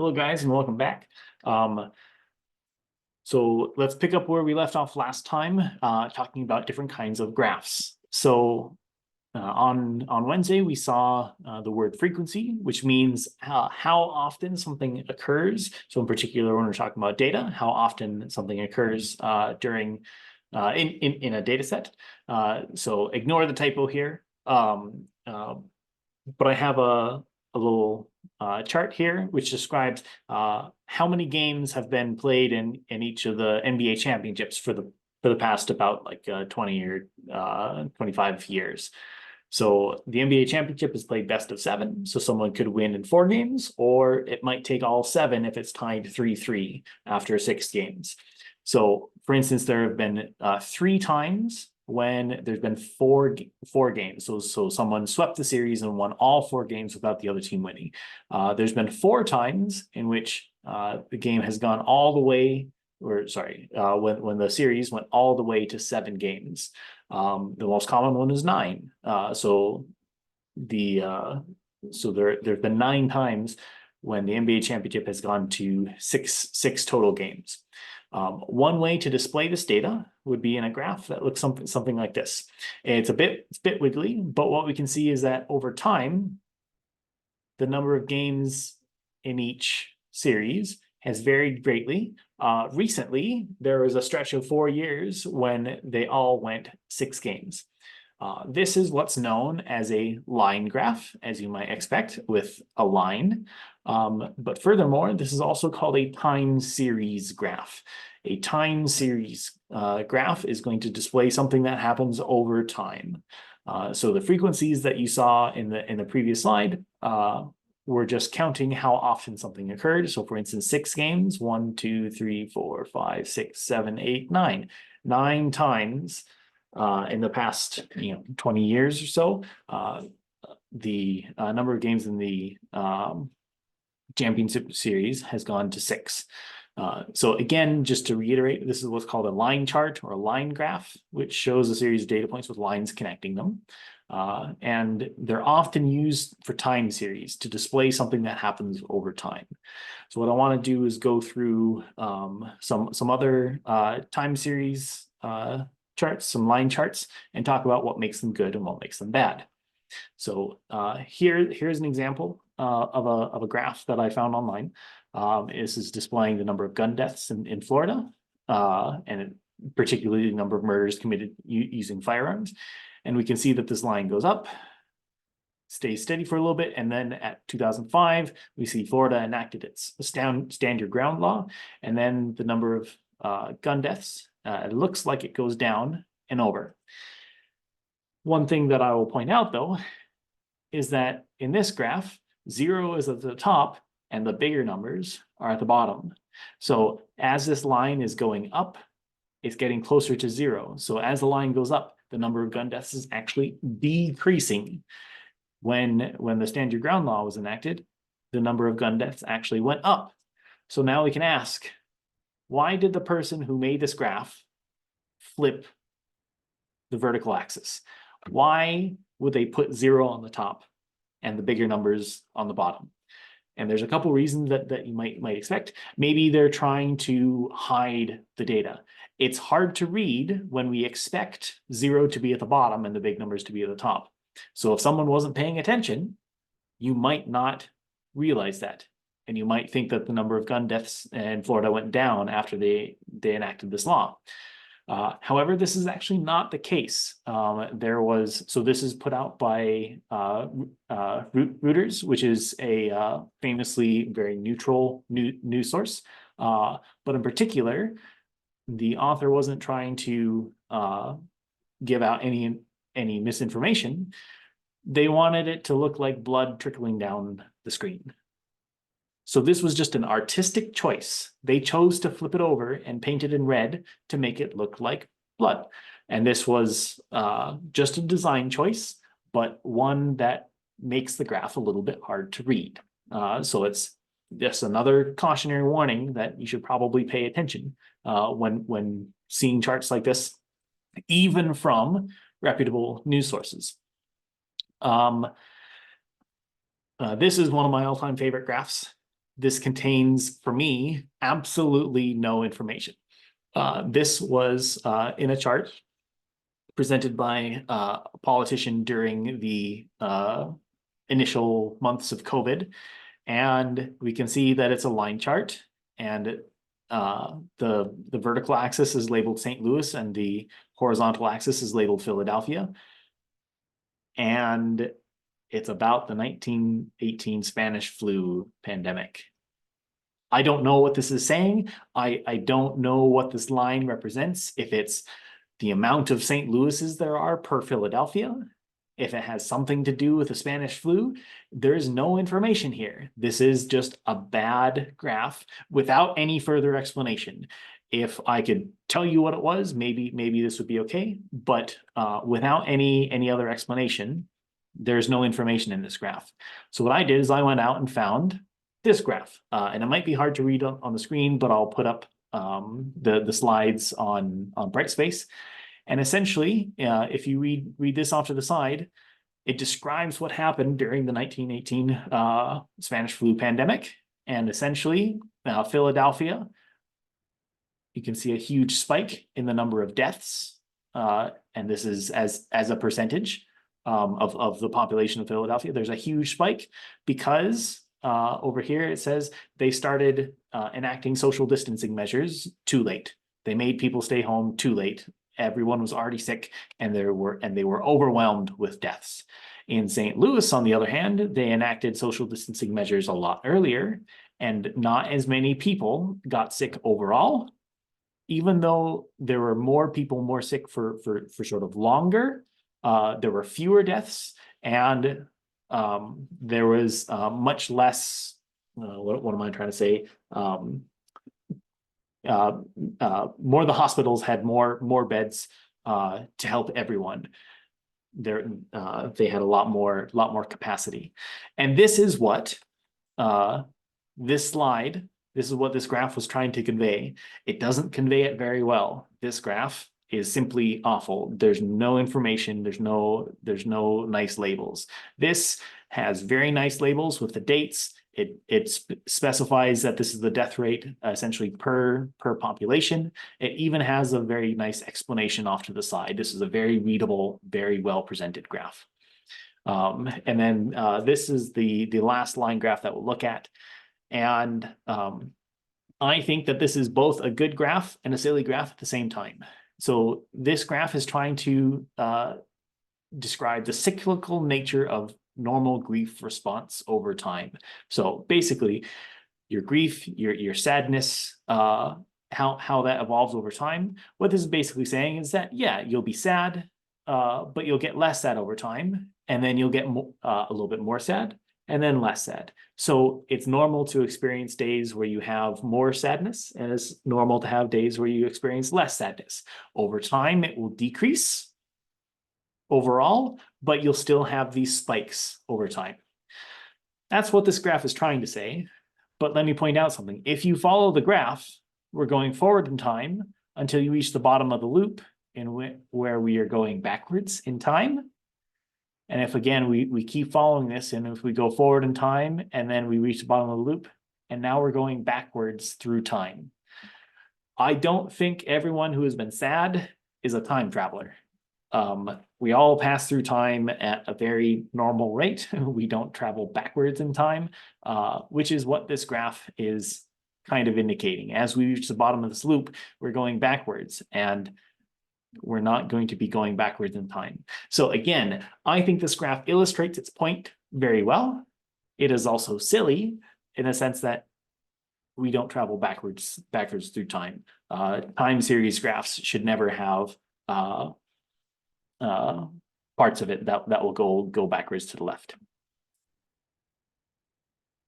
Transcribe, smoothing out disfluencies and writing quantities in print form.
Hello, guys, and welcome back. So let's pick up where we left off last time, talking about different kinds of graphs. So on Wednesday, we saw the word frequency, which means how often something occurs. So in particular, when we're talking about data, how often something occurs during in a data set. So ignore the typo here. But I have a little chart here which describes how many games have been played in each of the NBA championships for the past about like 20 or 25 years. So the NBA championship is played best of 7. So someone could win in 4 games, or it might take all 7 if it's tied 3-3 after 6 games. So for instance, there have been 3 times when there's been four games. So someone swept the series and won all 4 games without the other team winning. There's been 4 times in which the game has gone all the way, or sorry, when the series went all the way to 7 games. The most common one is 9. So there've been 9 times when the NBA championship has gone to six total games. One way to display this data would be in a graph that looks something like this. It's a bit wiggly, but what we can see is that over time, the number of games in each series has varied greatly. Recently, there was a stretch of 4 years when they all went 6 games. This is what's known as a line graph, as you might expect, with a line. But furthermore, this is also called a time series graph. A time series graph is going to display something that happens over time. So the frequencies that you saw in the previous slide we're just counting how often something occurred. So for instance, 6 games, 1, 2, 3, 4, 5, 6, 7, 8, 9. 9 times in the past 20 years or so. The number of games in the championship series has gone to 6. So again, just to reiterate, this is what's called a line chart or a line graph, which shows a series of data points with lines connecting them. And they're often used for time series to display something that happens over time. So what I want to do is go through some other time series charts, some line charts, and talk about what makes them good and what makes them bad. So here's an example of a graph that I found online. This is displaying the number of gun deaths in Florida, and particularly the number of murders committed using firearms. And we can see that this line goes up, stays steady for a little bit, and then at 2005, we see Florida enacted its stand your ground law, and then the number of gun deaths, it looks like it goes down and over. One thing that I will point out, though, is that in this graph, 0 is at the top and the bigger numbers are at the bottom. So as this line is going up, it's getting closer to 0. So as the line goes up, the number of gun deaths is actually decreasing. When the stand your ground law was enacted, the number of gun deaths actually went up. So now we can ask, why did the person who made this graph flip the vertical axis? Why would they put 0 on the top and the bigger numbers on the bottom? And there's a couple reasons that you might expect. Maybe they're trying to hide the data. It's hard to read when we expect 0 to be at the bottom and the big numbers to be at the top. So if someone wasn't paying attention, you might not realize that. And you might think that the number of gun deaths in Florida went down after they enacted this law. However, this is actually not the case. So this is put out by Reuters, which is a famously very neutral news source. But in particular, the author wasn't trying to give out any misinformation. They wanted it to look like blood trickling down the screen. So this was just an artistic choice. They chose to flip it over and paint it in red to make it look like blood. And this was just a design choice, but one that makes the graph a little bit hard to read. So it's just another cautionary warning that you should probably pay attention when seeing charts like this, even from reputable news sources. This is one of my all-time favorite graphs. this contains, for me, absolutely no information. This was in a chart presented by a politician during the initial months of COVID. And we can see that it's a line chart, and the vertical axis is labeled St. Louis and the horizontal axis is labeled Philadelphia. And it's about the 1918 Spanish flu pandemic. I don't know what this is saying. I don't know what this line represents, if it's the amount of St. Louis's there are per Philadelphia, if it has something to do with the Spanish flu. There's no information here. This is just a bad graph without any further explanation. If I could tell you what it was, maybe this would be okay, but without any other explanation, there's no information in this graph. So what I did is I went out and found this graph, and it might be hard to read on the screen, but I'll put up the slides on Brightspace. And essentially, if you read this off to the side, it describes what happened during the 1918 Spanish flu pandemic. And essentially, Philadelphia, you can see a huge spike in the number of deaths. And this is as a percentage of the population of Philadelphia. There's a huge spike because over here it says they started enacting social distancing measures too late. They made people stay home too late. Everyone was already sick, and they were overwhelmed with deaths. In St. Louis, on the other hand, they enacted social distancing measures a lot earlier, and not as many people got sick overall, even though there were more people more sick for sort of longer. There were fewer deaths, and there was much less, what am I trying to say? More the hospitals had more beds to help everyone. They had a lot more capacity. And this is what this graph was trying to convey. It doesn't convey it very well. This graph is simply awful. There's no information. There's no nice labels. This has very nice labels with the dates. It specifies that this is the death rate essentially per population. It even has a very nice explanation off to the side. This is a very readable, very well presented graph. And then this is the last line graph that we'll look at. And I think that this is both a good graph and a silly graph at the same time. So this graph is trying to describe the cyclical nature of normal grief response over time. So basically, your grief, your sadness, how that evolves over time. What this is basically saying is that, yeah, you'll be sad, but you'll get less sad over time, and then you'll get a little bit more sad, and then less sad. So it's normal to experience days where you have more sadness, and it's normal to have days where you experience less sadness. Over time, it will decrease overall, but you'll still have these spikes over time. That's what this graph is trying to say. But let me point out something. If you follow the graph, we're going forward in time until you reach the bottom of the loop, where we are going backwards in time. And if, again, we keep following this, and if we go forward in time, and then we reach the bottom of the loop, and now we're going backwards through time. I don't think everyone who has been sad is a time traveler. We all pass through time at a very normal rate. We don't travel backwards in time, which is what this graph is kind of indicating. As we reach the bottom of this loop, we're going backwards, and we're not going to be going backwards in time. So again, I think this graph illustrates its point very well. It is also silly in a sense that we don't travel backwards through time. Time series graphs should never have parts of it that will go backwards to the left.